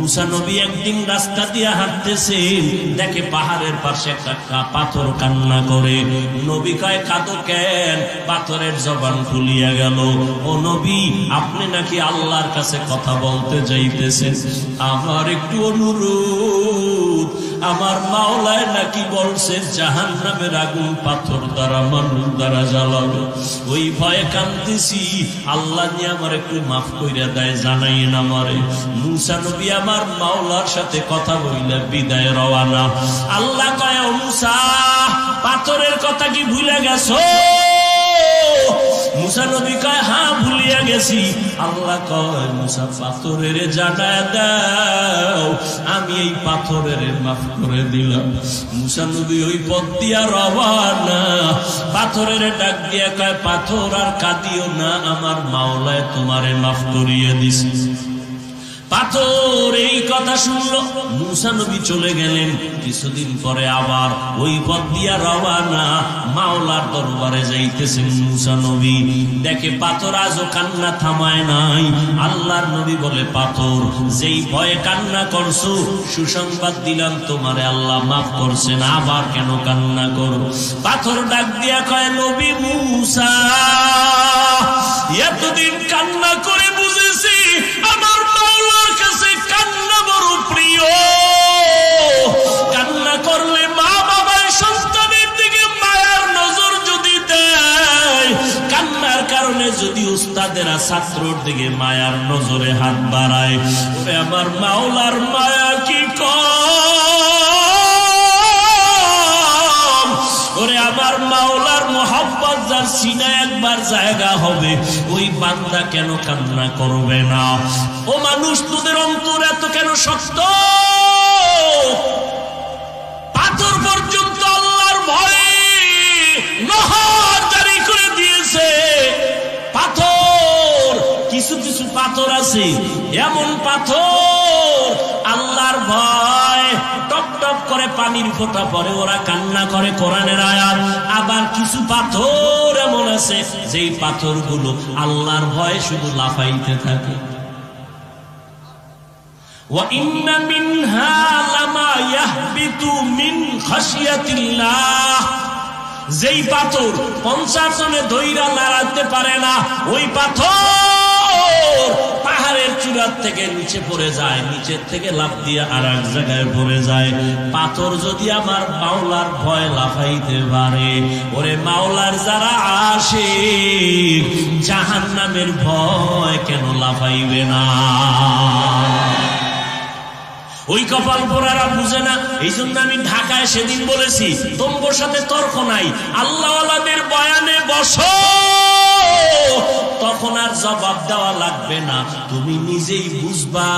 মুসা নবী একদিন রাস্তা দিয়ে হাঁটতেছেন, দেখে পাহাড়ের পাশে একটা পাথর কান্না করে। নবী কয়, কাঁদো কেন? পাথরের জবান খুলিয়া গেল। ও নবী, আপনি নাকি আল্লাহর কাছে কথা বলতে যাইতেছেন, আমার একটু অনুরোধ, আমার মাওলায় নাকি বলছে জাহান্নামের আগুন পাথর দ্বারা মানুষ দ্বারা জ্বালাবে, ওই ভয়ে কাঁদতেছি, আল্লাহ নিয়ে আমার একটু মাফ কইরা দেয়, জানাইন আমারে। মুসা নবী আমার মাওলার সাথে কথা বইলা বিদায় রওয়ানা। আল্লাহ কয়, ও মুসা, পাথরের কথা কি ভুলে গেছো? মুসা নবী কয়, হ্যাঁ ভুলিয়া গেছি। আল্লাহ কয়, মুসা পাথরের জানায় দাও, আমি এই পাথরের মাফ করে দিলাম। মুসা নবী ওই পথ দিয়া রওয়ানা। পাথরের ডাক দিয়া কয়, পাথর আর কাঁদিও না, আমার মাওলায় তোমারে মাফ করিয়ে দিছি। পাথর এই কথা শুনলো, মুসা নবী চলে গেলেন। কিছুদিন পরে আবার ওই পথ দিয়া রওয়ানা, মাওলার দরবারে যাইতেছেন মুসা নবী। দেখে পাথর আজও কান্না থামায় নাই। আল্লাহর নবী বলে, পাথর, যেই ভয়ে কান্না করছো, সুসংবাদ দিলাম তোমারে আল্লাহ মাফ করছেন, আবার কেন কান্না করো? পাথর ডাক দিয়া কয়, নবী মুসা, এতদিন কান্না করে বুঝেছি আমার মাওলার কাছে কান্না বড় প্রিয়। কান্না করলে মা বাবার সন্তানের দিকে মায়ার নজর যদি দেয়, কান্নার কারণে যদি উস্তাদেরা ছাত্রর দিকে মায়ার নজরে হাত বাড়ায়, ওরে আমার মাওলার মায়া কি কম? ওরে আমার মাওলার মোহাব্বত যার সিনায় একবার জায়গা হবে, ওই বান্দা কেন কান্না করবে না? ও মানুষ, তোদের অন্তর এত কেন শক্ত? পাথর পর্যন্ত আল্লাহর ভয়ে নহর জারি করে দিয়েছে। পাথর, কিছু কিছু পাথর আছে এমন পাথর, আল্লাহর ভয় টপ টপ করে পানির ফোঁটা পড়ে, ওরা কান্না করে, কোরআনের আয়াত। আবার কিছু পাথর এমন আছে যেই পাথরগুলো আল্লাহর ভয়ে শুধু লাফাইতে থাকে। وَإِنَّ مِنْهَا لَمَا يَهْبِطُ مِنْ خَشْيَةِ اللَّهِ, যেই পাথর 50 জনে ধইরা নাড়াতে পারে না, ওই পাথর পাহাড়ের চূড়ার থেকে নিচে পড়ে যায়, নিচের থেকে লাফ দিয়ে আর এক জায়গায় পড়ে যায়। পাথর যদি আমার মাওলার ভয় লাফাইতে পারে, ওরে মাওলার যারা আশিক, জাহান্নামের ভয় কেন লাফাইবে না? ওই কপাল পোড়ারা বুঝে না। এই জন্য আমি ঢাকায় সেদিন বলেছি, তোমার সাথে তর্ক নাই, আল্লাহওয়ালাদের বয়ানে বসো, তখন আর জবাব দেওয়া লাগবে না, তুমি নিজেই বুঝবা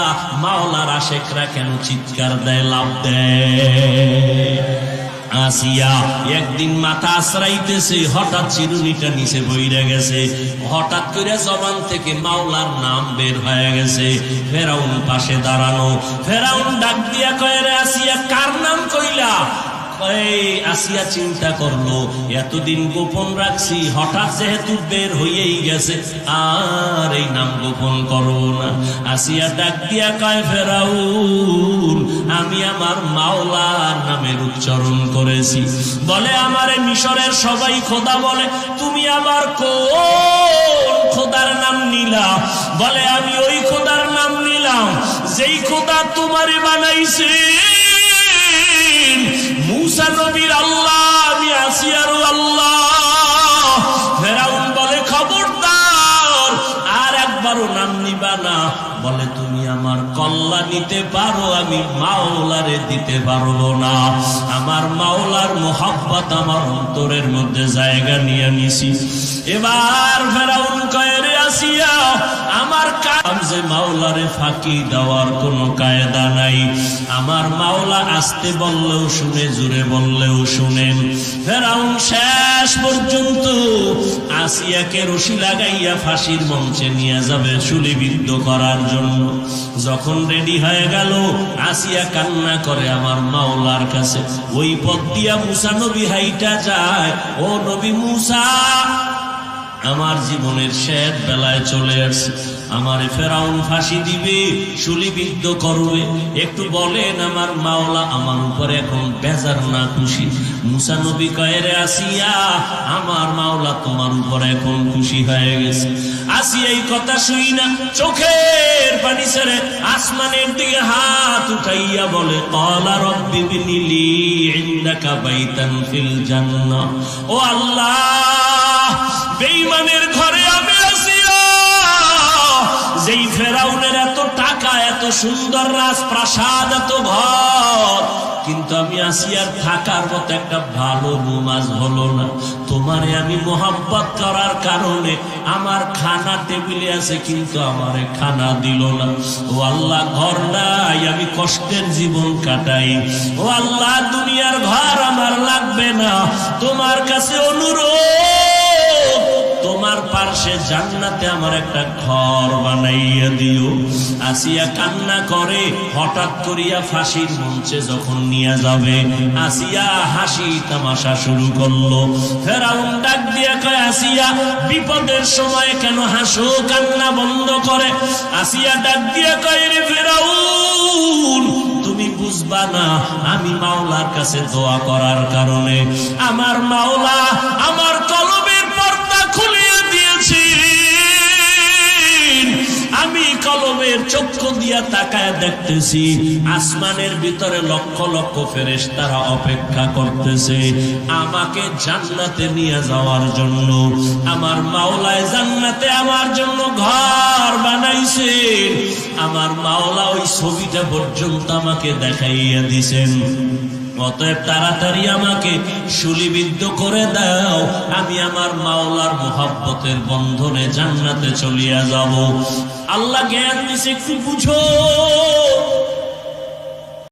মাওলার আশেকরা কেন চিৎকার দেয়, লাভ দেয়। আসিয়া একদিন মাথা আশ্রাইতেছে, হঠাৎ চিরুনিটা নিচে বইরে গেছে, হঠাৎ করে জবান থেকে মাওলার নাম বের হয়ে গেছে। ফেরাউন পাশে দাঁড়ানো, ফেরাউন ডাক দিয়া কয়, রে আসিয়া, কার নাম কইলা? আসিয়া চিন্তা করলো, এতদিন গোপন রাখছি, হঠাৎ যেহেতু বের হইয়াই গেছে, আর এই নাম গোপন করবো না। আসিয়া ডাক দিয়া কয়, ফেরাউন, আমি আমার মাওলার নামের উচ্চারণ করেছি। বলে, আমারে মিশরের সবাই খোদা বলে, তুমি আমার কোন খোদার নাম নিলা? বলে, আমি ওই খোদার নাম নিলাম যেই খোদা তোমারে বানাইছে। মুসা নবীর আল্লাহ, আমি আসিয়ারও আল্লাহ। ফেরাউন বলে, খবরদার, আর একবারও নাম নিবা না। বলে, তুমি আমার কল্লা নিতে পারো, আমি মাওলারে দিতে পারবো না। আমার মাওলার মোহাব্বত আমার অন্তরের মধ্যে জায়গা নিয়ে নিছি। এবার ফেরাউন কয়, রে আসিয়া, আমার কাজ যে মাওলারে ফাঁকি দেওয়ার কোনো কায়দা নাই। আমার মাওলা আসতে বললেও শুনে, জোরে বললেও শুনেন। ফেরাউন শেষ পর্যন্ত আসিয়াকে রশি লাগাইয়া ফাঁসির মঞ্চে নিয়ে যাবে শুলিবিদ্ধ করার জন্য। যখন রেডি হয়ে গেল, আসিয়া কান্না করে আমার মাওলার কাছে। ওই পথ দিয়া মুসা নবী হাইটা যায়। ও নবী মুসা, আমার জীবনের শেষ বেলায় চলে আসছে, আমারে ফেরাউন ফাঁসি দিবে, শুলিবিদ্ধ করবে। একটু বলেন আমার মাওলা আমার উপরে এখন বেজার না খুশি? মুসা নবী কয়, রে আসিয়া, আমার মাওলা তোমার উপরে এখন খুশি হয়ে গেছে। আসিয়া এই কথা শুই না চোখের পানি ছেড়ে আসমানের দিকে হাত উঠাইয়া বলে, ক্বালা রব্বি ইবনি লি ইনদাকা বাইতান ফিল জান্নাহ। ও আল্লাহ, বেঈমানের ঘরে আমি আসিয়া, যেই ফেরাউনের এত টাকা, এত সুন্দর রাজপ্রাসাদ, এত ঘর, কিন্তু আমি আসিয়ার থাকার মতো একটা ভালো রুম আজ হলো না। তোমারে আমি মোহাব্বত করার কারণে আমার খানা টেবিলে আছে, কিন্তু আমারে খানা দিল না। ও আল্লাহ, ঘর নাই, আমি কষ্টের জীবন কাটাই। ও আল্লাহ, দুনিয়ার ঘর আমার লাগবে না, তোমার কাছে অনুরোধ, তোমার পার্শ্বে জান্নাতে আমার একটা ঘর বানাইয়া দিও। আসিয়া কান্না করে। হঠাৎ করিয়া ফাঁসির মঞ্চে যখন নিয়ে যাবে, আসিয়া হাসি তামাশা শুরু করলো। ফেরাউন ডাক দিয়া কয়, আসিয়া, বিপদের সময় কেন হাসো? কান্না বন্ধ করে। আসিয়া ডাক দিয়া কয়, রে ফেরাউন, তুমি বুঝবা না, আমি মাওলার কাছে দোয়া করার কারণে আমার মাওলা আমার কলমের পর্দা খুলিয়ে দিয়েছি। আমি কলমের চক্ষু দিয়া তাকায় দেখতেছি, আসমানের ভিতরে লক্ষ লক্ষ ফেরেশতারা অপেক্ষা করতেছে আমাকে জান্নাতে নিয়ে যাওয়ার জন্য। আমার মাওলায় জান্নাতে আমার জন্য ঘর বানাইছে। আমার মাওলা ওই ছবিটা পর্যন্ত আমাকে দেখাইয়া দিছেন। অতএব তাড়াতাড়ি আমাকে শুলিবিদ্ধ করে দাও, আমি আমার মাওলার মোহাব্বতের বন্ধনে জান্নাতে চলিয়া যাব। আল্লাহ জ্ঞান দিছে, একটু বুঝো।